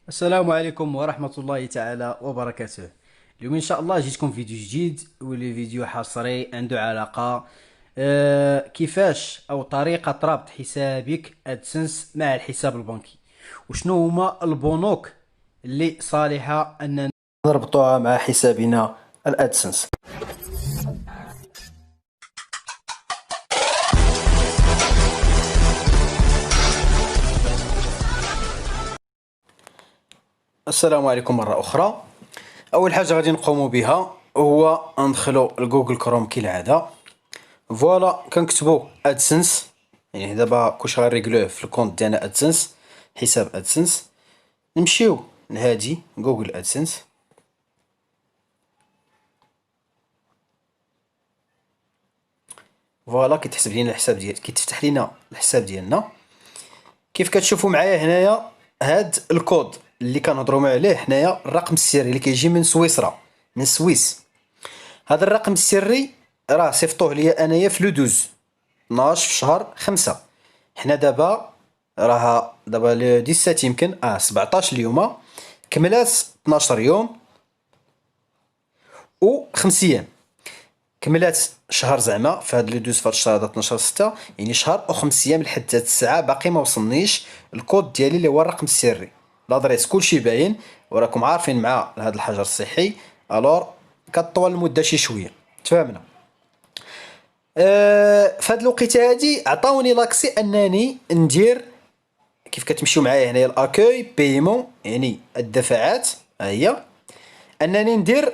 السلام عليكم ورحمة الله تعالى وبركاته. اليوم إن شاء الله جيتكم فيديو جديد، واللي فيديو حصري عنده علاقة كيفاش أو طريقة ربط حسابك أدسنس مع الحساب البنكي، وشنو هما البنوك اللي صالحة أننا نربطوها مع حسابنا الأدسنس. السلام عليكم مرة أخرى. أول حاجة غادي نقوموا بها هو ندخلوا لجوجل كروم كالعادة. فوالا كنكتبوا ادسنس، يعني دابا كلشي غنريغلوه في الكونت ديالنا ادسنس، حساب ادسنس. نمشيو لهادي جوجل ادسنس. فوالا كيتحسب لينا الحساب ديال كيتفتح لينا الحساب ديالنا. كيف كتشوفوا معايا هنايا هاد الكود اللي كنهضروا عليه حنايا، الرقم السري اللي كيجي من سويسرا، من السويس. هذا الرقم السري راه صيفطوه ليا انايا في لو 12 في شهر 5. حنا دابا لو 17 يمكن 17 اليوم، كملات 12 يوم و 5 ايام. كملات شهر زعما في هاد لو 12 في هاد الشهر هذا 12 6، يعني شهر و 5 ايام لحد هاد الساعه باقي ما وصلنيش الكود ديالي اللي هو الرقم السري. لادريس كلشي باين، وراكم عارفين مع هاد الحجر الصحي الور كطول المده شي شويه. تفاهمنا؟ في هاد الوقيته هادي عطاوني لاكسي انني ندير كيف كتمشيو معايا هنايا الاكوي بايمون، يعني الدفعات ها هي، انني ندير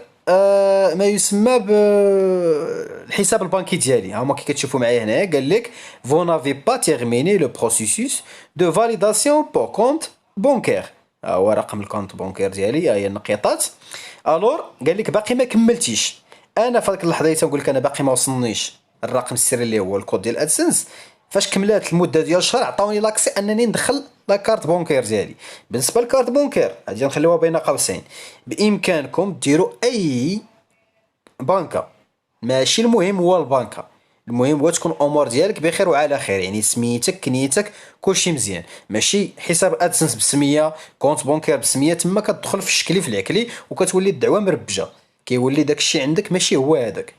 ما يسمى بالحساب البنكي ديالي. ها هما كي كتشوفوا معايا هنايا قال لك فو نافي با تيرميني لو بروسيسوس دو فاليداسيون بور كونت بونكير. ها هو رقم الكونت بونكير ديالي، ها هي النقيطات. الور قال لك باقي ما كملتيش. انا في هذيك اللحظه تنقول لك انا باقي ما وصلنيش الرقم السري اللي هو الكود ديال ادسنس. فاش كملات المده ديال الشهر عطاوني لاكسي انني ندخل لا كارت بونكير ديالي. بالنسبه للكارت بونكير غادي نخليوها بين قوسين، بامكانكم ديروا اي بنكه، ماشي المهم هو البنكه، المهم هو تكون الامور ديالك بخير وعلى خير، يعني سميتك كنيتك كلشي مزيان. ماشي حساب ادسنس بسميه، كونت بونكير بسميه، تما كتدخل في الشكلي في العكلي وكتولي الدعوه مربجه، كيولي داك الشيء عندك ماشي هو هذاك.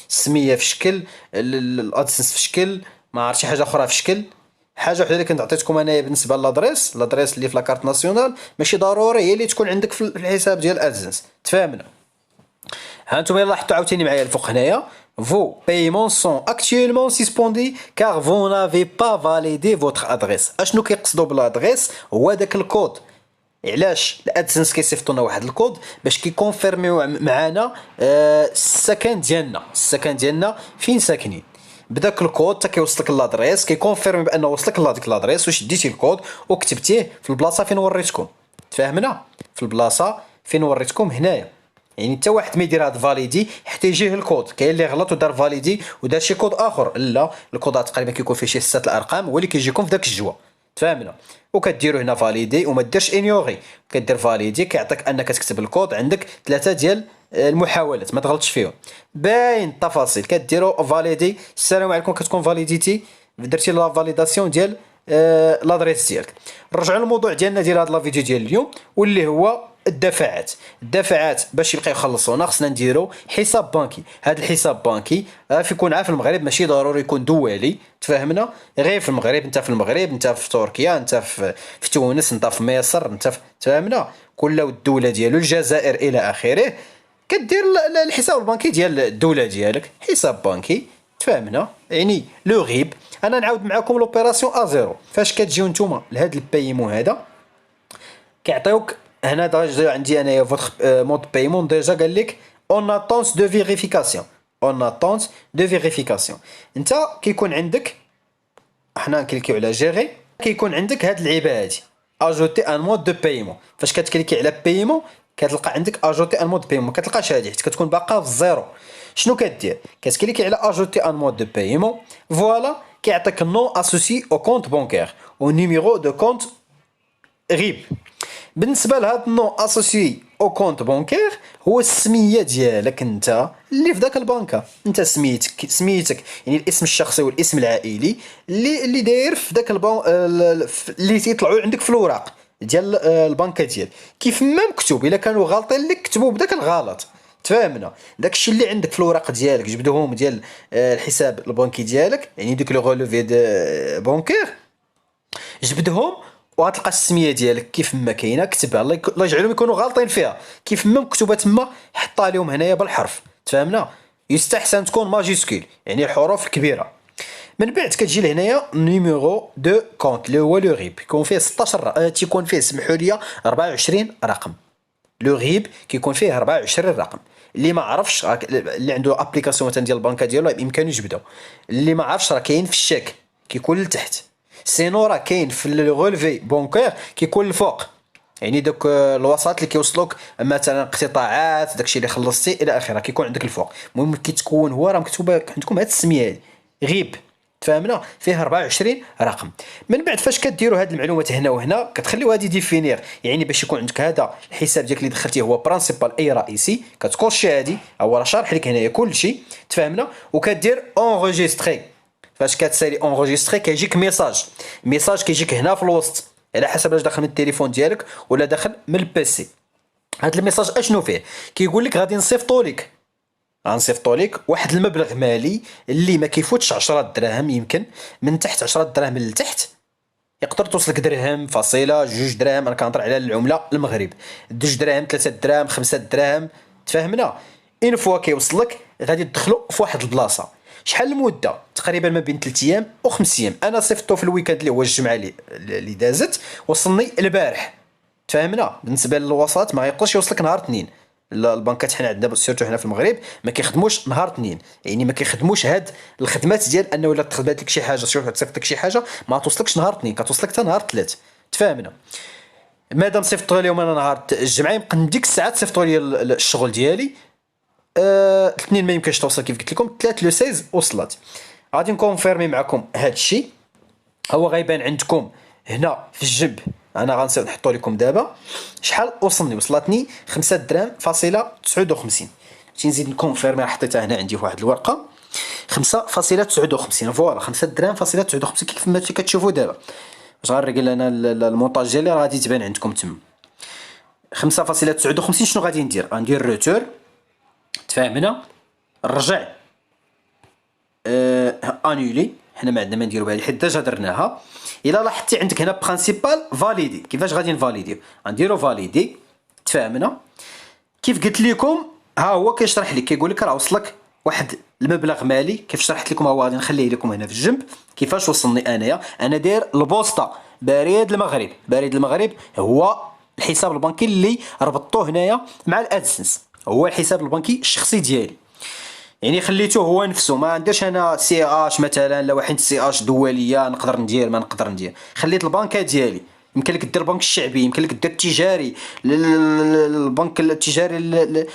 السميه في شكل، الادسنس في شكل، ما عرفت شي حاجه اخرى في شكل. حاجه وحده اللي كنت عطيتكم انايا بالنسبه لادريس اللي في لاكارت ناسيونال ماشي ضروري هي اللي تكون عندك في الحساب ديال ادسنس. تفاهمنا؟ ها نتوما لاحظتوا عاوتاني معايا الفوق هنايا vos paiements sont actuellement suspendus car vous n'avez pas validé votre adresse. اشنو كيقصدوا بالادريس؟ هو داك الكود. علاش الادسنس كيصيفطوا لنا واحد الكود باش كيكونفيرميو معانا السكن ديالنا، السكن ديالنا فين ساكنين. بداك الكود حتى كيوصلك لادريس، كيكونفيرمي بانه وصلك لهاديك لادريس واش ديتي الكود وكتبتيه في البلاصه فين وريتكم. تفاهمنا؟ في البلاصه فين وريتكم هنايا. يعني حتى واحد ما يدير هاد فاليدي حتى يجيه الكود. كاين اللي غلط ودار فاليدي ودار شي كود اخر، لا الكودات تقريبا كيكون فيه شي 6 الارقام هو اللي كيجيكم في داك الجوه. تفاهمنا؟ وكديروا هنا فاليدي وما ديرش انيوغي، كدير فاليدي كيعطيك انك تكتب الكود، عندك 3 ديال المحاولات ما تغلطش فيهم، باين التفاصيل. كديروا فاليدي، السلام عليكم، كتكون فاليديتي، درتي لا فاليداسيون ديال لادريس ديالك. نرجعوا للموضوع ديالنا ديال هذا الفيديو ديال اليوم، واللي هو الدفعات. الدفعات باش يبقاو يخلصونا خصنا نديرو حساب بنكي. هذا الحساب بنكي يكون عا في المغرب، ماشي ضروري يكون دولي. تفاهمنا؟ غير في المغرب، انت في المغرب، انت في تركيا، انت في تونس، انت في مصر، انت في تفاهمنا كل الدوله ديالو، الجزائر الى اخره. كدير الحساب البنكي ديال الدوله ديالك، حساب بنكي. تفاهمنا؟ يعني لو غيب. انا نعاود معكم لوبيراسيون ا0. فاش كتجيو نتوما لهذا البايمون هذا كيعطيوك هنا ديجا عندي انايا فوتر مود بايمون. ديجا قال لك اون اتونس دو فيريفيكاسيون، اون اتونس دو فيريفيكاسيون. انت كيكون عندك، حنا نكليكيو على جيري، كيكون عندك هاد اللعيبه هادي اجوتي ان مود دو بايمون. فاش كتكليكي على بايمون كتلقى عندك اجوتي ان مود بايمون، ما كتلقاش هادي حيت كتكون باقا في الزيرو. شنو كدير؟ كتكليكي على اجوتي ان مود دو بايمون. فوالا كيعطيك نو اسوسي او كونت بونكير او نيميرو دو كونت غيب. بالنسبه لهاد النو اسوسي او كونت بونكير هو السميه ديالك انت اللي في داك البنكه. انت سميتك يعني الاسم الشخصي والاسم العائلي اللي داير في داك اللي تيطلعوا عندك في الوراق ديال البنكه ديالك، كيف ما مكتوب. الا كانوا غالطين لك كتبوا بداك الغلط. تفاهمنا؟ داكشي اللي عندك في الوراق ديالك جبدوهم ديال الحساب البنكي ديالك، يعني ديك لو غولوفي دو بونكير، جبدهم وغتلقى السميه ديالك كيف ما كاينه كتبها. الله يجعلهم يكونوا غالطين فيها، كيف ما مكتوبه تما حطها لهم هنايا بالحرف. تفاهمنا؟ يستحسن تكون ماجيسكول، يعني الحروف الكبيره. من بعد كتجي لهنايا نيميرو دو كونت اللي هو لو غيب، كيكون فيه 16 تيكون فيه سمحوا لي 24 رقم. لو غيب كيكون فيه 24 رقم. اللي ما عرفش اللي عنده ابليكاسيون مثلا ديال البنكه ديالو بامكانه يجبدو. اللي ما عرفش راه كاين في الشيك كيكون لتحت، سينو راه كاين في لو غولفي بونكير كيكون الفوق، يعني دوك الوسط اللي كيوصلوك مثلا اقتطاعات داكشي اللي خلصتي الى اخره كيكون عندك الفوق. المهم كيتكون هو راه مكتوبه عندكم هاد السميه هادي غيب. تفاهمنا؟ فيه 24 رقم. من بعد فاش كديروا هاد المعلومات هنا وهنا كتخليو هادي ديفينير، يعني باش يكون عندك هذا الحساب ديالك اللي دخلتيه هو برانسيبال اي رئيسي، كتكوشي هادي هو راه شارح لك هنايا كلشي. تفاهمنا؟ وكدير اونغيستري. فاش كتسالي اونغيستري كيجيك ميساج كيجيك هنا في الوسط على حسب واش داخل من التليفون ديالك ولا داخل من البيسي. هاد الميساج اشنو فيه؟ كيقول لك غادي نصيفطوا لك، غنصيفطوا لك واحد المبلغ مالي اللي ما كيفوتش 10 دراهم، يمكن من تحت 10 دراهم لتحت، يقدر توصلك درهم فاصله، 2 دراهم، انا كنهضر على العمله المغرب، 2 دراهم، 3 دراهم، 5 دراهم. تفاهمنا؟ اون فوا كيوصل لك غادي تدخلو في واحد البلاصه. شحال المده؟ تقريبا ما بين 3 ايام و 5 ايام. انا صيفطو في الويكاند اللي هو الجمعه اللي دازت، وصلني البارح. تفاهمنا؟ بالنسبه للوسط ما يقدرش يوصلك نهار اثنين. البنكات حنا عندنا سيرتو هنا في المغرب ما كيخدموش نهار اثنين، يعني ما كيخدموش هاد الخدمات ديال انه الا تخدمات لك شي حاجه سيرتو تصيفط لك شي حاجه ما توصلكش نهار اثنين، كتوصلك حتى نهار ثلاث. تفاهمنا؟ مادام صيفطوا لي انا نهار الجمعه يمكن من ديك الساعات صيفطوا لي الشغل ديالي. الاثنين ما يمكنش توصل كيف قلت لكم، ثلاث لو 16 وصلت. غادي نكونفيرمي معكم هاد الشيء. هو غيبان عندكم هنا في الجنب، انا غنصير نحطو لكم دابا شحال وصلني. وصلتني 5 دراهم فاصله 59. شي نزيد نكونفيرمي، حطيتها هنا عندي في واحد الورقه 5.59. فوالا 5 دراهم فاصله 59 كيف ما كتشوفوا دابا. باش غنرجل انا المونطاج ديالي راه غادي تبان عندكم تما 5.59. شنو غادي ندير؟ غندير روتور. تفاهمنا؟ نرجع انولي، حنا ما عندنا ما نديرو بها حيت ديجا درناها. الا لاحظتي عندك هنا برينسيبال فاليدي، كيفاش غادي نفاليديو؟ غنديرو فاليدي. تفاهمنا؟ كيف قلت لكم ها هو كيشرح لك، كيقول لك راه وصلك واحد المبلغ مالي. كيف شرحت لكم هو غادي نخليه لكم هنا في الجنب. كيفاش وصلني انايا؟ انا داير البوسطه بريد المغرب. بريد المغرب هو الحساب البنكي اللي ربطوه هنايا مع الادسنس، هو الحساب البنكي الشخصي ديالي، يعني خليته هو نفسه. ما نديرش انا سي اش مثلا، لا واحد سي اش دوليه نقدر ندير ما نقدر ندير. خليت البنكه ديالي. يمكن لك دير بنك الشعبي، يمكن لك دير التجاري، البنك التجاري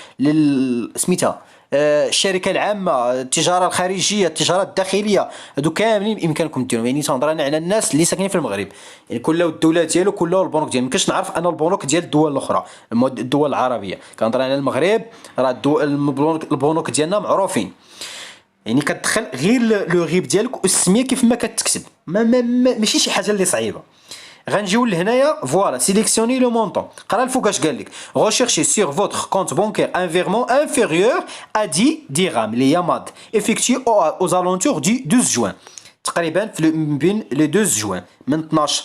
سميتها الشركه العامه، التجاره الخارجيه، التجاره الداخليه، هادو كاملين بامكانكم ديرهم. يعني تنهضر انا على الناس اللي ساكنين في المغرب، يعني كل الدوله ديالو كل البنوك ديالو. ميمكنش نعرف انا البنوك ديال الدول الاخرى، الدول العربيه. كنهضر على المغرب، راه البنوك ديالنا معروفين. يعني كتدخل غير لو غيب ديالك والسميه كيف ما كتكتب، ماشي شي حاجه اللي صعيبه. غنجيو لهنايا فوالا سيليكسيوني لو مونطون. قرا الفوق اش قال لك؟ ريشيرشي سور فوتر كونت بانكير ان فيرمون انفيريور ا 10 درهم اللي هي ماد افيكتي او زالونتور دي 12 جوان. تقريبا في بين لي 12 جوان من 12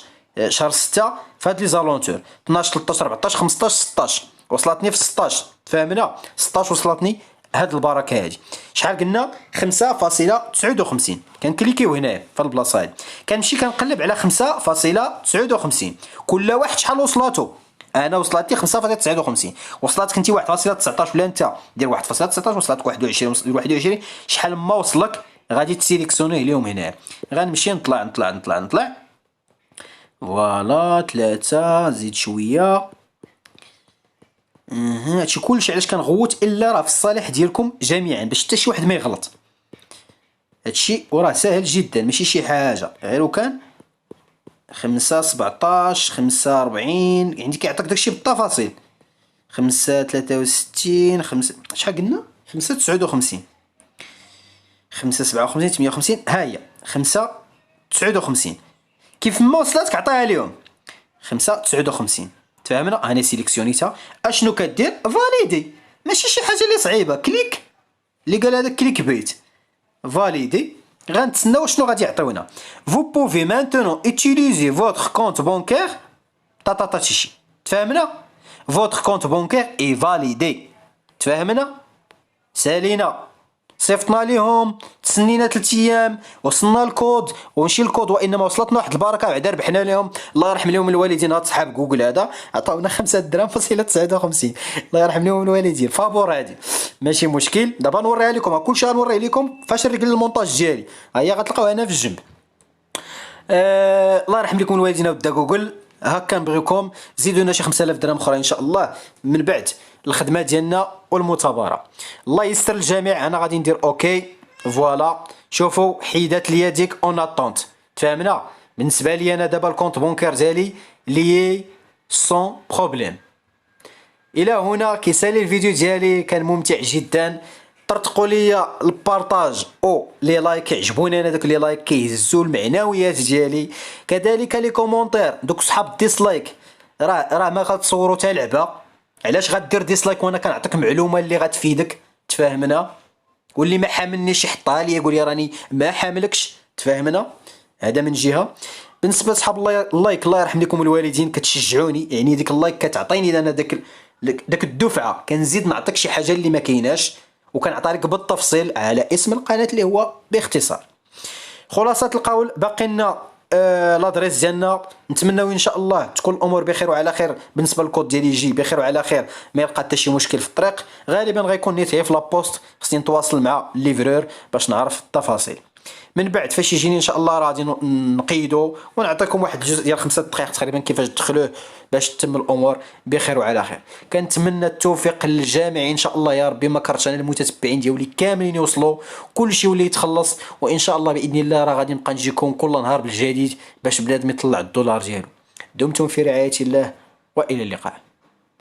شهر 6 في هاد لي زالونتور 12 13 14 15 16. وصلتني في 16. تفاهمنا؟ 16 وصلتني هاد البركه هادي. شحال قلنا؟ 5.59. كنكليكيو هنايا في البلاصه هادي، كنمشي كنقلب على 5.59. كل واحد شحال وصلاتو. انا وصلتني 5.59. وصلتك انت 1.19 ولا انت دير 1.19 وصلتك 21. شحال ما وصلك غادي تسيليكسيونيه اليوم هنا. غنمشي نطلع فوالا 3 زيد شويه. هادشي كلشي علاش كنغوت الا راه في الصالح ديالكم جميعا باش حتى شي واحد ما يغلط. هادشي وراه ساهل جدا ماشي شي حاجه، غير وكان 5.17 5.40 يعني كيعطيك داكشي بالتفاصيل. 5.63 شحال قلنا؟ 5.59 5.57 58. ها هي 5.59. كيف ما وصلتك عطيها ليهم 559. تفهمنا؟ هاني سيليكسيونيتها. اشنو كدير؟ فاليدي. ماشي شي حاجه اللي صعيبه، كليك اللي قال هذاك كليك بيت. فاليدي. غنتسناو شنو غادي يعطيونا. Vous pouvez maintenant utiliser votre compte bancaire. تا شي. تفهمنا؟ Votre compte bancaire est validé. تفهمنا؟ سالينا صيفطنا ليهم، تسنينا 3 ايام، وصلنا الكود ومشي الكود وانما وصلتنا واحد البركه بعدا ربحنا لهم. الله يرحم لهم الوالدين هاد صحاب جوجل هذا عطاونا 5 دراهم فاصله 59. الله يرحم لهم الوالدين. فابور هادي ماشي مشكل. دابا نوريها لكم كلشي غنوريه لكم فاش نرجع المونتاج ديالي. ها هي غتلقاوها هنا في الجنب. الله يرحم لكم الوالدين ودا جوجل. هكا نبغيكم زيدونا شي 5000 درهم اخرى ان شاء الله من بعد الخدمه ديالنا والمثابره. الله يستر الجميع. انا غادي ندير اوكي. فوالا شوفوا حيدات ليا ديك اون اتونت. تفهمنا؟ بالنسبه لي انا دابا الكونت بونكير ديالي لي سون بروبليم. الى هنا كيسالي الفيديو ديالي، كان ممتع جدا. طرطقوا لي البارطاج او لي لايك، عجبوني انا داك لي لايك كيهزوا المعنويات ديالي. كذلك لي كومونتير. دوك صحاب الديسلايك راه ما غتصوروا حتى لعبه. علاش غدير ديسلايك وانا كنعطيك معلومه اللي غتفيدك؟ تفاهمنا؟ واللي ما حاملنيش يحطها لي يقول لي راني ما حاملكش. تفاهمنا؟ هذا من جهه. بالنسبه لصحاب اللايك، الله يرحم لكم الوالدين كتشجعوني، يعني ديك اللايك كتعطيني انا داك الدفعه كنزيد نعطيك شي حاجه اللي ما كايناش، وكنعطي لك بالتفصيل على اسم القناه اللي هو باختصار. خلاصه القول باقي لنا لادريس ديالنا. نتمناو ان شاء الله تكون الامور بخير وعلى خير. بالنسبه للكود ديالي يجي بخير وعلى خير، ما يلقى حتى شي مشكل في الطريق. غالبا غيكون نيت هي في لابوست، خصني نتواصل مع الليفرور باش نعرف التفاصيل. من بعد فاش يجيني ان شاء الله راه غادي نقيدو ونعطيكم واحد الجزء ديال 5 دقائق تقريبا كيفاش تدخلوه باش تتم الامور بخير وعلى خير. كنتمنى التوفيق للجميع ان شاء الله يا ربي. ما كرهتش انا المتتبعين ديالي كاملين يوصلوا، كلشي يولي يتخلص، وان شاء الله باذن الله راه غادي نبقى نجيكم كل نهار بالجديد باش بنادم يطلع الدولار ديالو. دمتم في رعايه الله والى اللقاء.